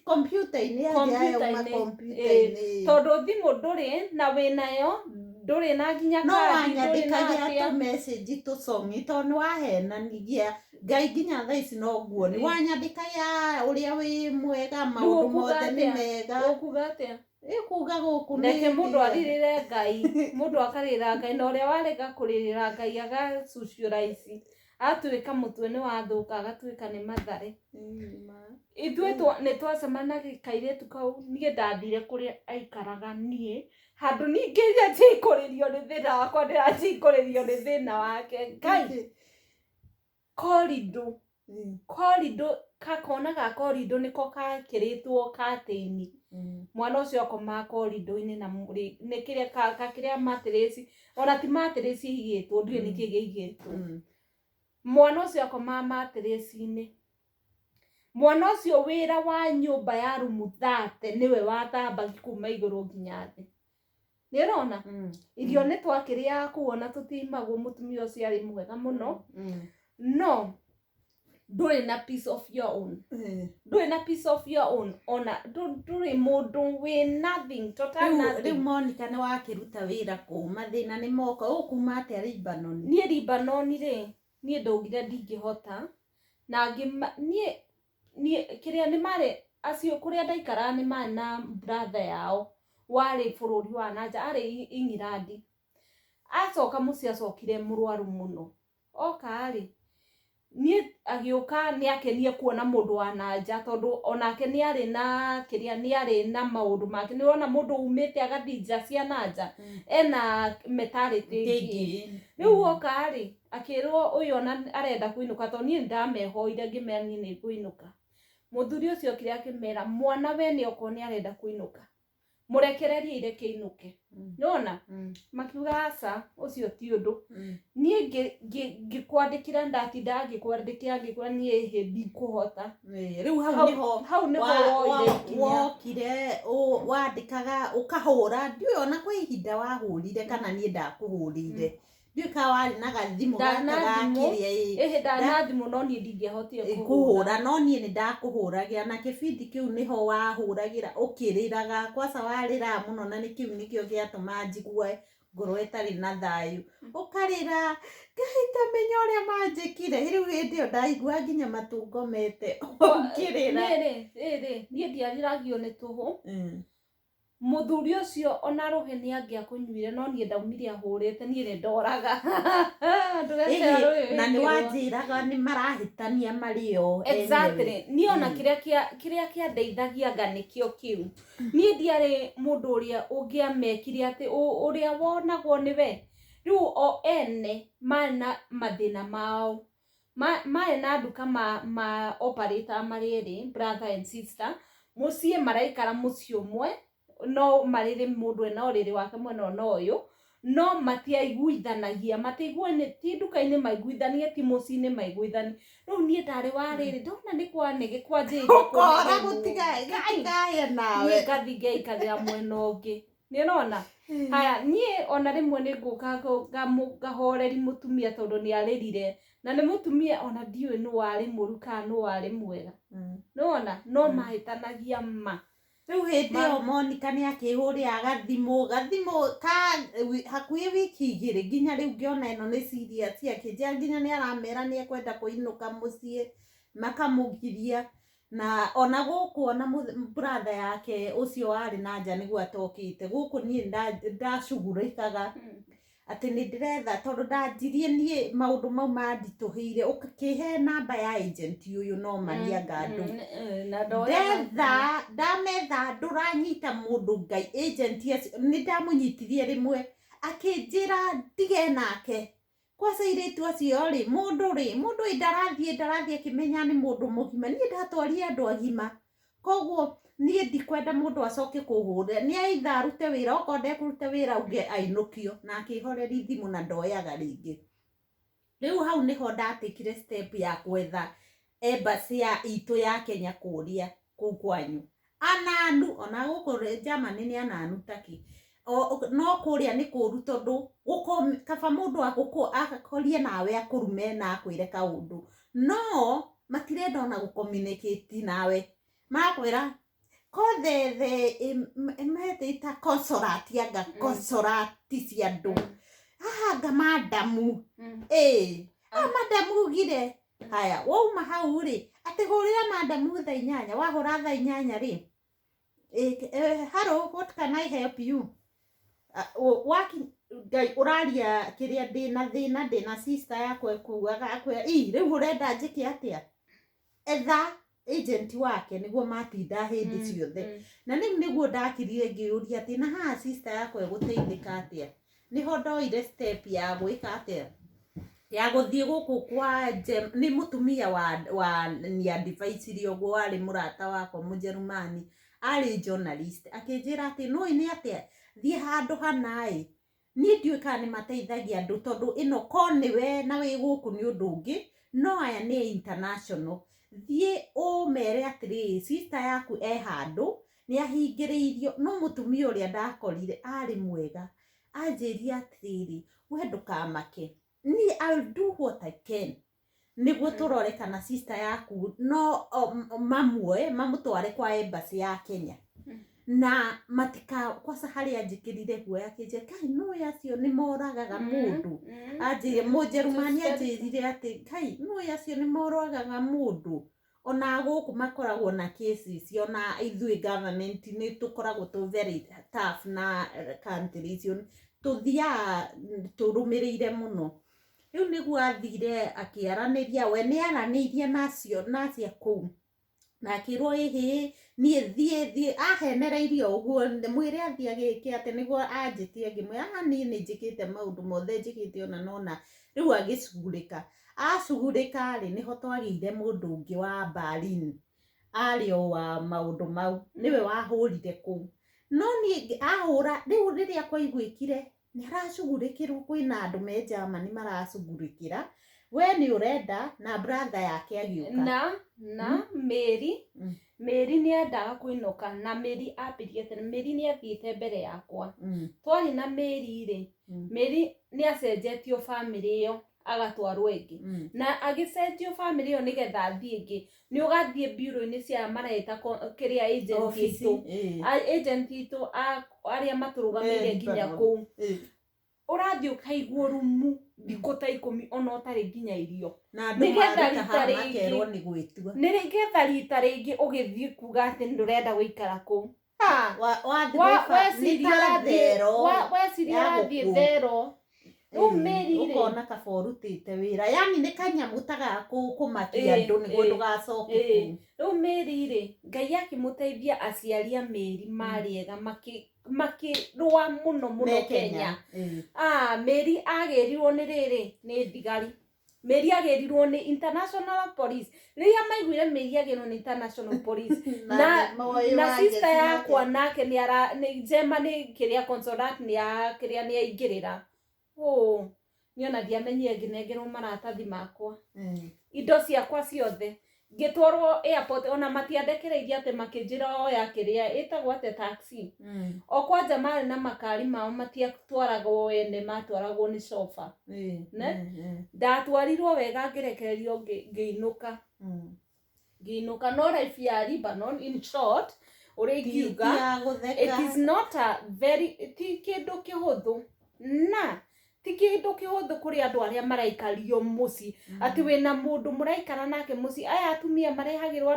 kompiuta-inĩ tondũ thimũ ndũrĩ na wĩnayo ndũrĩ na nginya no wanyandĩkagia tũmecĩnji tũcong'i tondũ nĩwahenanigia Ngai nginya thaa ici noguo nĩ wanyandĩkagia ũrĩa wĩ mwega maũndũ mothe nĩ mega ũkuga atĩa kuga gũkũ reke mũndũ arirĩre Ngai mũndũ akarĩra Ngai na ũrĩa warega kũrĩrĩra Ngai agacucio raici atuĩka mũtwe nĩ wathũka agatuĩka nĩ matharĩ ithuĩ nĩ twacemanagia kairĩtu kau niĩ ndathire kũrĩa aikaraga niĩ handũ ningĩ njikũrĩrio nĩ thĩna wakwa ndĩrajikũrĩrio nĩ thĩna wake Ngai korido kakona ga korido nĩko kakĩrĩtwo katĩini mwana ũcio akomaga korido-inĩ na nĩ kĩrĩa matirĩci ona ti matirĩci igĩtwo ndiũĩ nĩkĩ gĩigĩtwo mwana ũcio akomaga matirĩci-inĩ mwana ũcio wĩra wa nyũmba ya rumu 30 nĩwe wathambagia kuma igũrũ nginya thĩ nĩ ũrona irio nĩ twakĩrĩaga kuona tũtimagwo mũtumia ũcio arĩ mwega mũno no ndũrĩ na peace of your own ndũrĩ na peace of your own ona ndũrĩ mũndũ wĩ nothing total nothing rĩu Monica nĩ wakĩruta wĩra kũ mathĩna nĩ moka ũkuma atĩa Lebanon niĩ Lebanon-rĩ niĩ ndaugire ndingĩhota na niĩ kĩrĩa nĩ marĩ acio kũrĩa ndaikaraga nĩ marĩ na brother yao warĩ bũrũri wa nanja arĩ England acoka mũciĩ acokire mũrwaru mũno oka-rĩ niĩ agĩũka nĩ akenie kuona mũndũ wa nanja tondũ onake nĩ arĩ na kĩrĩa nĩ arĩ na maũndũ make nĩ wona mũndũ umĩte agathiĩ nja cia nanja ena mentality ĩngĩ rĩu oka-rĩ akĩrwo ũyũ ona arenda kũinũka tondũ niĩ ndamehoire ngĩmera niĩ nĩ kũinũka mũthuri ũcio okire akĩmera mwana we nĩ oko nĩ arenda kũinũka mũrekererie ireke inũke nona makiuga aca ũcio ti ũndũ niĩ ngĩkwandĩkĩra ndatinda ngĩkwandĩkĩra ngĩkwĩra niĩ hĩndĩ kũhota rĩu hau nĩho wokire wandĩkaga ũkahũra ndiũĩ ona kwa ihinda wahũrire kana niĩ ndakũhũrĩire ndiũĩ ka warĩ na gathimũ gakĩrĩa ndana thimũ no niĩ ndingĩahotire kũhũra no niĩ nĩ ndakũhũragĩra na kĩbindi kĩu nĩho wahũragĩra ũkĩrĩraga kwaca warĩra mũno na kĩu nĩkĩo gĩatũma njigue ngoro ĩtarĩ na thayũ ũkarĩra Ngai tamenya ũrĩa manjĩkire rĩu hĩndĩ ĩyo ndaigua nginya matũ ngomete ũkĩrĩra niĩ ndiariragio nĩ tũhũ mũthuri ũcio ona rũhĩ nĩ angĩakũnyuire no niĩ ndaumire ahũrĩte niĩ nĩ ndoraga na nĩ wanjĩraga nĩ marahĩtania marĩ o exactly niĩ ona kĩrĩa kĩandeithagia anga nĩkĩo kĩu niĩ ndiarĩ mũndũ ũrĩa ũngĩamekire atĩ ũrĩa wonagwo nĩwe rĩu o ene marĩ na mathĩna mao marĩ na nduka ma operator marĩ erĩ brother and sister mũciĩ maraikara mũciĩ ũmwe no marĩrĩ mũndũ ena ũrĩrĩ wake mwena ũyũ no matiaiguithanagia ti nduka-inĩ maiguithanie ti mũciĩ-inĩ maiguithanie rĩu niĩ ndarĩ warĩrĩ ndona nĩ kwanjĩrĩria ũkora gũtigae nawe ngathi ngeikarĩra mwena ũngĩ nĩ ũrona haya niĩ ona rĩmwe nĩ ngũka ngahoreri mũtumia tondũ nĩ arĩrire na nĩ mũtumia ona ndiũĩ nũ warĩ mũru kana nũ warĩ mwega nĩ wona no mahĩtanagia ma Riu hindi yo Monica ni akihurira gathimo hakuhi wiki igiri nginya riu ngiona ino ni serious akinjia nginya ni aramera ni ekwenda kuinuka mucii makamugiria na ona guku ona brother yake ucio ari na nja niguo atokite guku ni ndacugurikaga ati ni ndiretha tondu ndanjirie ni maundu mau mandituhire ukihe namba ya agent uyu no maria ngandu ndametha nduranyita mundu ngai agent ni ndamunyitirie rimwe akinjira ndige nake kwa sairitu acio ri mundu ndarathie kimenya ni mundu mugima ni ndatwaria andu agima koguo nie ndikwenda mundu acoke kuhure ni aitha arute wira okonde kurute wira uge ainukio na akihoreri thimu na ndoyaga ringi riu hau niho ndatikire step ya kwetha embassy ya itu ya Kenya kuria kuu kwanyu ananu ona guku Germany ni ananu taki no kuria ni kuru tondu guko kaba mundu akakorie nawe akurume na akwire kaundu no matirenda ona gucommunicate nawe makwira kothe metita consolati anga consolati cia andu anga madamu madamu gire haya wauma hau ri ati hurira madamu thaa 8 wahura thaa 8 ri hello what can I help you ngai uraria kiria ndina sister yakwa ekuaga akwe riu urenda njike atia etha agent wake niguo matinda hindi ciothe na niguo ndakirire ngiuria ati na ha sister yakwa eguteithika atia niho ndoire step ya gwika atia ya guthie guku kwa ni mutumia wa ni advice ri ogwo ari murata wakwa mujerumani ari journalist akinjira ati no ini atia thie handu hanai ni ndiuka ni mateithagia andu tondu ino koni we na wi guku ni undu ungi no aya ni international thie mere atiri sister yaku handu ni ahingiriirio no mutumia uria ndakorire ari mwega anjiria atiri we ndukamake ni I'll do what I can niguo turore kana sister yaku no mamutware kwa embassy ya Kenya na matika kwa sahari ajikirire guoya kije kai no yacio ni moragaga mundu aje mujerumani ajirire ati kai no yacio ni moragaga mundu ona guku makoragwo na cases ona ithui government ni tukoragwo tu very tough na countries tuthia turumirire muno riu niguo athire akiaraniria we ni aranirie nacio kuu na kirwo ihi nie thie ahenereirio uguo mwire athia giki ati niguo anjitie ngimwe ni njikite maundu mothe njikite ona nona riu acugurika ri niho twagire mundu ungi wa Berlin ari o wa maundu mau niwe wahurire kuu no ni ahura riu riria kwaiguikire ni aracugurikirwo kwina andu me Germany maracugurikira we ni urenda na brother yake agiuka na Mary ni endaga kwinuka na Mary ambirie tene Mary ni athiite mbere yakwa twari na Mary ri Mary ni acenjetio family iyo agatwarwo ingi na agicenjio family iyo nigetha athie ingi ni ugathie bureau ni cia mareta kiria agent itu aria maturugamire nginya kuu urathie ukaigwo rumu ndikuta 10 ona utari nginya irio nigetha rita ringi ugithie kuga ati ndurenda guikara kuu weciria thero Mary ukona kaborutite wira yani ni kanyamu taga kumakia andu niguo ndugacoke riu Mary ri ngai akimuteithia aciaria Mary mariega makirua muno Kenya Mary agerirwo ni riri ni thigari Mary agerirwo ni international police riria maiguire Mary agerirwo ni international police na sister yakwa nake ni Germany kiria consulat ni aingirira niona ndiamenyire nginengerwo maratathi makwa indo ciakwa ciothe ngitwarwo airport ona matiandekereirie ati makinjira oya kiria itagwo ate taxi o kwanja mari na makari mao matiatwaragwo ene matwaragwo ni sofa ndatwarirwo wega ngirekererio ngiinuka no life ya Lebanon in short uri ngiuga it is not a very ti kindu kihuthu na ti kindu kihuthu kuri andu aria maraikario muci ati wina mundu muraikara nake muci aya atumia marehagirwo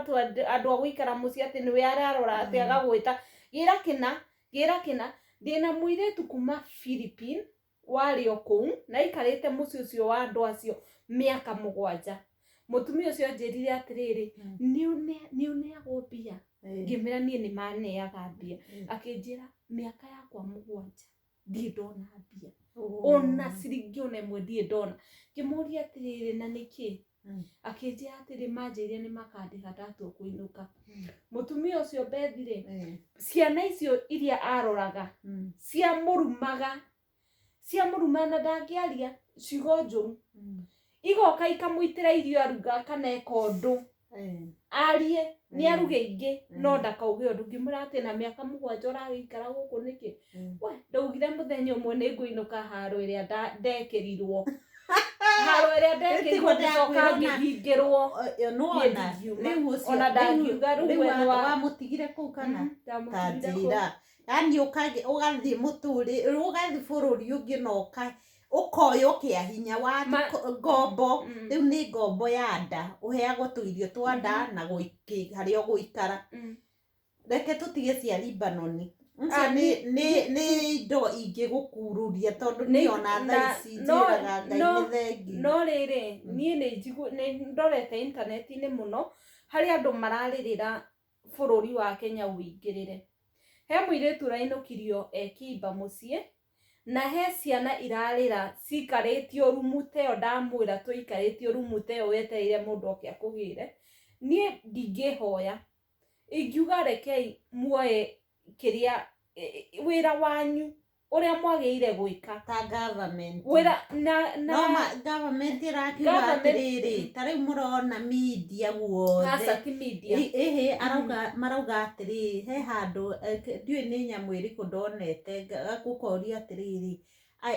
andu agwikara muci ati niwe ararora ati agagwita gira kina ndina muiretu kuma Philippines wari oku na ikarite muci ucio wa andu acio miaka 7 mutumia ucio njirire atiriri niuneagwo mbia ngimira nie ni maneaga mbia akinjira miaka yakwa 7 ndie ndona mbia ona ciringi ona imwe ndie ndona ngimuria atiriri na niki akinjira atiri manjiria ni makandika ndatu kuinuka mutumia ucio bethire ciana icio iria aroraga cia murumana ndangiaria cigo njuru igoka ikamuitira irio aruga kana ekondu arie ni aruge ingi no ndakauge undu ngimura ati na miaka 7 uragikara guku niki we ndaugire muthenya umwe ni nguinuka haro iria ndekirirwo ndicoka ngihingirwo ona ndangiuga riu wamutigire kuu kana tanjira yani ugathi muturi ugathi bururi ungi noka ukoyo kia hinya wa ngombo riu ni ngombo ya nda uheagwo tuirio twa nda na haria guikara reke tutige cia Libanoni ni indo ingi gukururia tondu ni ona thaici njiraga ngai thengi no riri ni ndorete internet ni muno hari andu mararirira bururi wa Kenya uingirire he muiretu rainukirio ekimba mucie na he ciana irarira cikaritio rumute ndamwira tuikaritio rumute wetereire mundu okia kugire nie ndingihoya ingiuga rekei muoye kiria wira wanyu uria mwageire gwika ta government wira no government irakiuga atiriri tari murona media guothe hasa ti media marauga atiriri he handu ndiwe ni nyamu iriku ndonete gukoria atiriri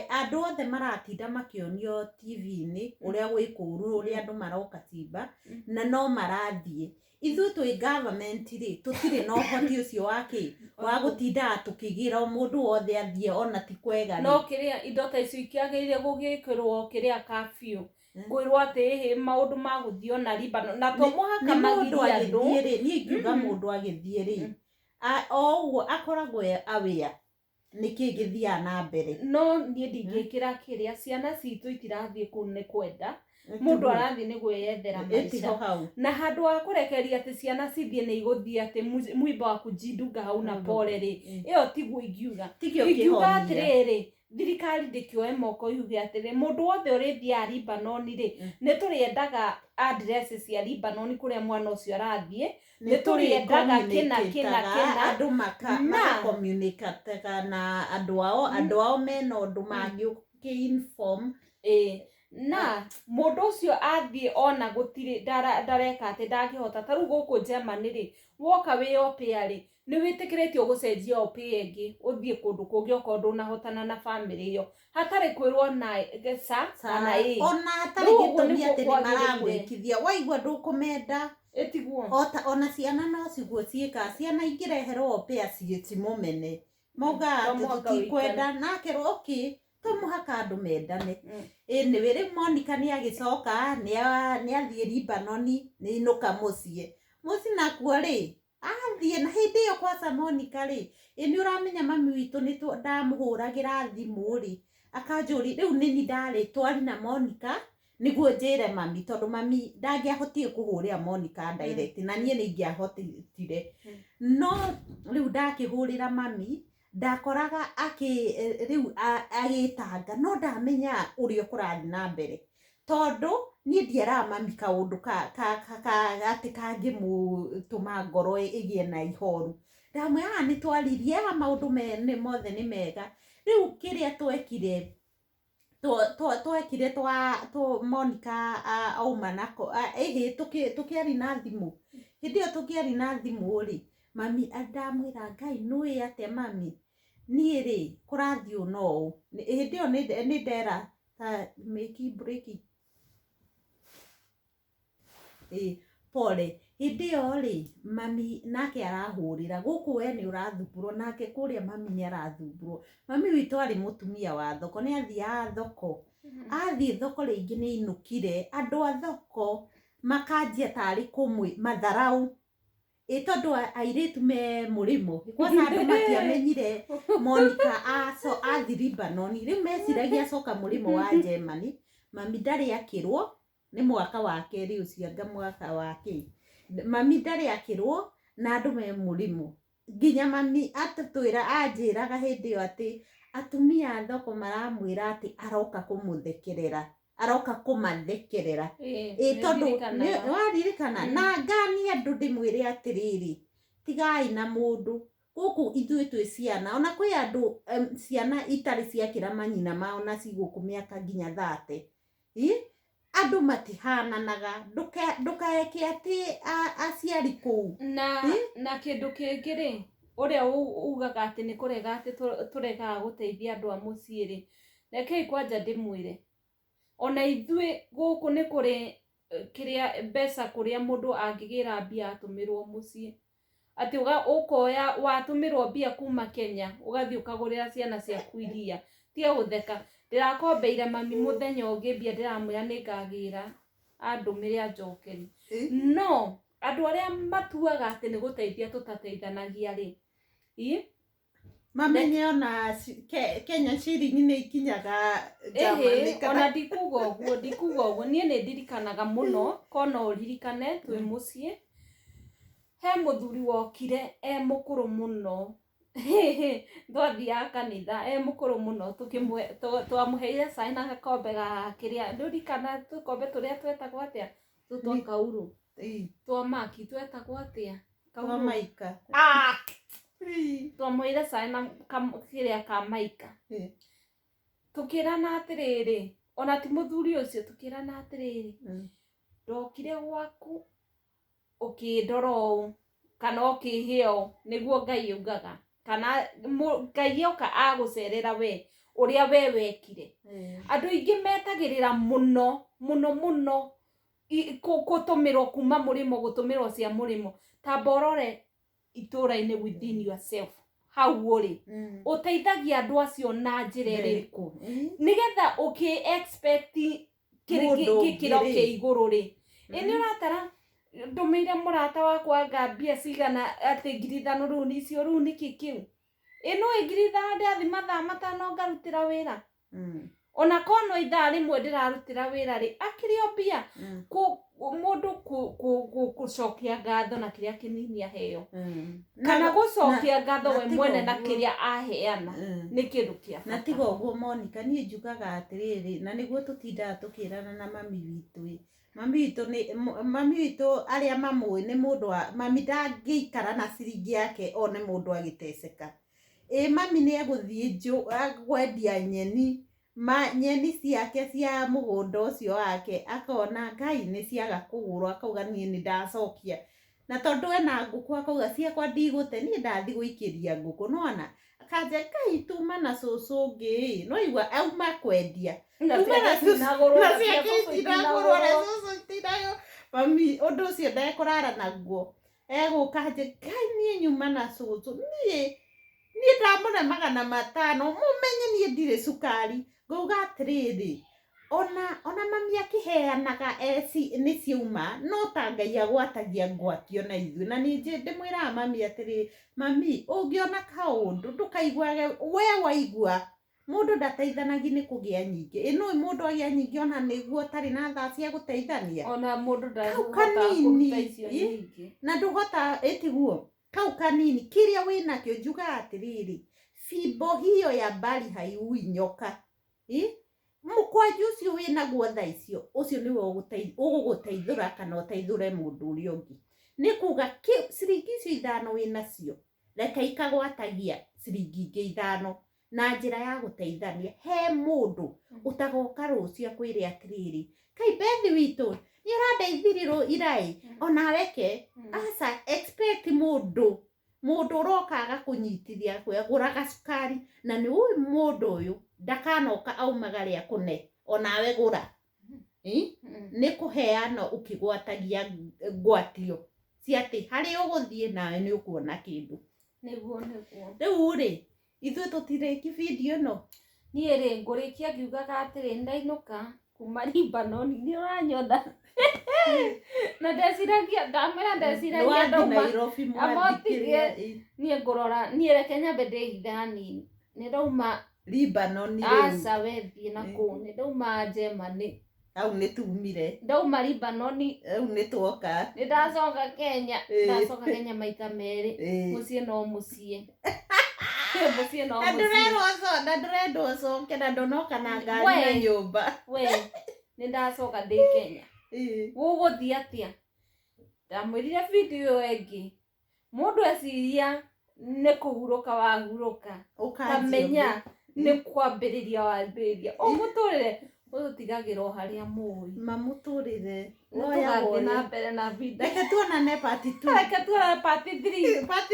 andu othe maratinda makionio TV-ini uria gwikuru uria andu maroka timba na no marathie ithu twi government ri tutire no hoti ucio wake wa gutinda tukigira mundu wothe athie ona ti kwega no kiria indo ta icio ikiageire gugikirwo kiria kafio gwirwo ati maundu ma guthio na Libanoni na to muhaka magiria andu ni ngiuga mundu agithie ri o akoragwo aware niki githia na mbere no nie ndingikira kiria ciana citu itirathie kune kwenda mundu arathi ni gweyethera maisha na handu wa kurekeria ati ciana cithie ni iguthie ati mwimbo wa kujidunga hau na pole ri iyo tiguo ingiuga atiriri thirikari ndikioe moko yuge atiri mundu wothe urithia Libanoni ri ni turiendaga address cia Libanoni kuria mwana ucio arathie ni turiendaga kina andu maka communicate na andu ao mena undu mangi inform na mundu ucio athie ona gutiri ndareka ati ndangihota taru guku Germany ri woka wi opia ri ni witikiritio gucenjia opia ingi uthie kundu kungi okondu na hotana na family iyo hatari kwirwo na gesa kana ona hatari gitumi ati ni maragwikithia waigwa ndukumenda etiguo ona ciana no ciguo ciika ciana ingireherwo opia cimumene mauga tutikwenda nake roki tumuhaka andu mendane ni wiri Monica ni agicoka ni athie Libanoni ni inuka mucie nakuo ri athie na hindi iyo kwa Monica ri ni uramenya mami witu ni ndamuhuragira thimu ri akanjuri riu nini ndari twari na Monica niguo njire mami tondu mami ndangiahotie kuhurira Monica direct na nie ni ngiahotire no riu ndakihurira mami ndakoraga riu agitanga no ndamenya urio kurathi na mbere tondu ni ndiera mami kaundu ati kangimutuma ngoro igie na ihoru ndamwe ni twaririe maundu ni mothe ni mega riu kiria twekire Monica auma nako tukiari na thimu hindi iyo tukiari na thimu ri mami ndamwira Ngai nui ate mami nie ri kurathio no hindi iyo ni ndera ta make break pole Hindi ĩyo rĩ mami nake arahũrĩra gũkũ we nĩ ũrathumbũrwo nake kũrĩa mami nĩ arathumbũrwo. Mami witũ arĩ mũtumia wa thoko, nĩ athiaga thoko, athiĩ thoko rĩngĩ nĩ ainũkire, andũ a thoko makanjia tarĩ matharaũ, tondũ airĩtu me mũrĩmo, kwanza andũ matiamenyire Monica athiĩ Lebanon, rĩu meciragia acoka mũrĩmo wa Germany. Mami ndarĩ akĩrwo, nĩ mwaka wa kerĩ ũcio anga mwaka wa kĩ, mami ndarĩ akĩrwo na andũ me mũrĩmo. Nginya mami atũtwĩra anjĩraga hĩndĩ ĩyo atĩ atumia a thoko maramwĩra atĩ aroka kũmũthekerera, aroka kũmathekerera. Tondũ waririkana na ngani andũ ndĩmwĩre atĩrĩrĩ, tigai na mũndũ gũkũ ithuĩ twĩ ciana, ona kwĩ andũ ciana itarĩ ciakĩra manyina mao na cigũkũ mĩaka nginya 30. Andũ matihananaga, ndũkaeke atĩ aciari kũu. Na kĩndũ kĩngĩ rĩ, ũrĩa ugaga atĩ nĩ kũrega atĩ tũregaga gũteithia andũ a mũciĩ rĩ, rekei kwanja ndĩmwĩre, ona ithuĩ gũkũ nĩ kũrĩ kĩrĩa mbeca kũrĩa mũndũ angĩgĩra mbia atũmĩrwo mũciĩ, atĩ ũkoya watũmĩrwo mbia kuma Kenya ũgathiĩ ũkagũrĩra ciana ciaku iria. Tiga gũtheka, ndĩrakombeire mami mũthenya ũngĩ mbia, ndĩramwĩra nĩngagĩra andũmĩre anjokeri. No andũ arĩa matuaga atĩ nĩ gũteithia tũtateithanagia rĩ, mamenye ona Kenya shilling nĩ ikinyaga Germany. Ona ndikuga ũguo, niĩ nĩ ndirikanaga mũno, kona ũririkane twĩ mũciĩ, he mũthuri wokire mũkũrũ mũno, twathiaga kanitha mũkũrũ mũno, twamũheire cai na gakombe ga kĩrĩa, ndirikana tũkombe tũrĩa twetagwo atĩa, twa kauru, twa maki twetagwo atĩa, twa maika. Twamũheire cai na kĩrĩa ka maika. Tũkĩrana atĩrĩrĩ, ona ti mũthuri ũcio, tũkĩrana atĩrĩrĩ, ndokire gwaku ũkĩndora ũũ kana ũkĩhĩa ũũ, nĩguo Ngai augaga, kana Ngai oka agũcerera we ũrĩa we wekire. Andũ aingĩ metagĩrĩra mũno gũtũmĩrwo kuma mũrĩmo, gũtũmĩrwo cia mũrĩmo. Tamba ũrore itũra-inĩ within yourself, hau ũrĩ ũteithagia andũ acio na njĩra ĩrĩkũ, nĩgetha ũkĩ-expect gĩkĩro kĩa igũrũ rĩ. Nĩ ũratara ndũmĩire mũrata wakwa ngambia cigana atĩ 5,000 rĩu nĩcio, rĩu nĩkĩ kĩu? No 5,000 ndĩathi mathaa 5 ngarutĩra wĩra, ona kono ithaa rĩmwe ndĩrarutĩra wĩra rĩ, akĩrĩ o mbia. Mũndũ gũcokia ngatho na kĩrĩa kĩnini aheo, kana gũcokia ngatho we mwene na kĩrĩa aheana, nĩ kĩndũ kĩa bata. Na tiga ũguo Monica, niĩ njugaga atĩrĩrĩ, na nĩguo tũtindaga tũkĩrana na mami witũ. Mami witũ arĩa mamũĩ nĩ mũndũ wa mami ndangĩikara na ciringi yake one mũndũ agĩteceka. Mami nĩ egũthiĩ kwendia nyeni, nyeni ciake cia mũgũnda ũcio wake, akona Ngai nĩ ciaga kũgũrwo, akauga niĩ nĩ ndacokia. Na tondũ ena ngũkũ akauga ciakwa ndigũte, niĩ ndathiĩ gũikĩria ngũkũ, nĩwona akanja Ngai tuma na cũcũ ũngĩ, no igua auma kwendia, mami ũndũ ũcio ndekũrara naguo, egũka nje, Ngai niĩ nyuma na cũcũ, niĩ ndamũne 500, mũmenye niĩ ndirĩ cukari. Ngauga atĩrĩrĩ, ona mami akĩheanaga nĩ ciauma, no ta Ngai agwatagia ngwatio na ithuĩ. Na ningĩ ndĩmwĩraga mami atĩrĩrĩ, mami ũngĩona kaũndũ ndũkaiguage, we waigua mũndũ ndateithanagia nĩ kũgĩa nyingĩ. Nũĩ mũndũ agĩa nyingĩ ona nĩguo tarĩ na thaa cia gũteithania, ona mũndũ ndahota kũruta icio nyingĩ, na ndũhota ĩtiguo kau kanini kĩrĩa wĩnakĩo. Njugaga atĩrĩrĩ, fimbo hiyo ya mbali haiui nyoka. Mũkwanjũ ũcio wĩnaguo thaa icio, ũcio nĩwe ũgũgũteithũra kana ũteithũre mũndũ ũrĩa ũngĩ. Nĩ kuga ciringi icio 5 wĩnacio, reke ikagwatagia ciringi ingĩ 5 na njĩra ya gũteithania. He mũndũ ũtagoka rũciũ akwĩre atĩrĩrĩ, Kai Bethi witũ nĩ ũrandeithirie ira ona weke, aca expect mũndũ ũroka agakũnyitithia gũraga cukari, na nĩ ũĩ mũndũ ũyũ ndakanoka aumagare akũne, onawe gũra. Nĩ kũheana ũkĩgwatagia ngwatio. cia atä harä å gå thiä nawe nä å kuona kä ndå niguo rä u rä ithuä tå tirä ki video ä no niä rä ngå rä kia ngiugaga atä rä ndainåka kuma Libanoni nä å ranyona na ndeciragia ndamä ra ndeciragia ndauma amotige niä ngå rora niä reke nyambe ndä hithe hanini nä ndauma Libanoni aca wethiä na kå nä ndauma Germany au nä tumire ndauma Libanoni au nä twoka nä ndacoka Kenya ndacoka Kenya maita merä må ciä no må ciä må ciä no må ciä na ndå rendwo coke na ndonoka na ngari na nyåmba we nä ndacoka ndä Kenya gå gå thiä atä a ndamwä rire video ä ngä må ndå eciria nä kå hurå ka wahurå ka kamenya nä kwambä rä ria wambä rä ria å må tå rä re å tå tigagä ra harä a må mamå tå rä re no tågathiä na mbere na vida reke tuonane part 2 reke tuonane part 3 part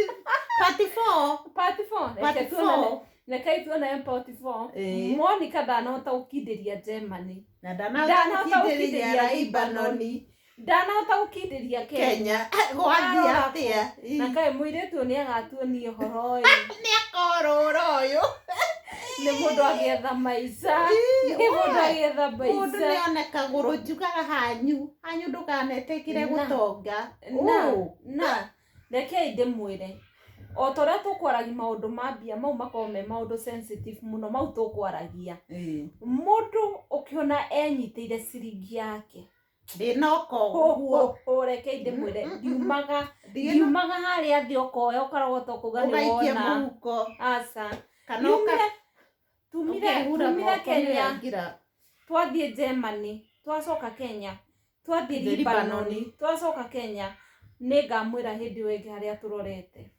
4 part 4 reke tuonane rekei tuonane part 4 Monica ndanahota gå kindä ria Germany na ndanahota gå kindä ria Libanoni ndanahota gå kindä ria Kenya gwathiä atä a na kaä må irä tu nä agatuonia å horo å yå nä akorå ra å yå nä må ndå agäetha maica nä må ndå agäetha må ndå maica nä one kagå rå njugaga hanyu ndå kanetä kä re gå tonga na rekei ndä mwä re o ta å rä a tå kwaragia maå ndå ma mbia mau makorwo me maå ndå sensitive må no mau tå kwaragia må ndå å kä ona enyitä ire ciringi yake ndä nokoguo rekei ndä mwä re ndiumaga harä a thä okoya å karogota å kåga nä wona muhuko aca kana tumire Kenya twathiä Germany twacoka Kenya twathiä Libanoni twacoka Kenya nä ngamwä ra hä ndä ä yo ä ngä harä a tå rorete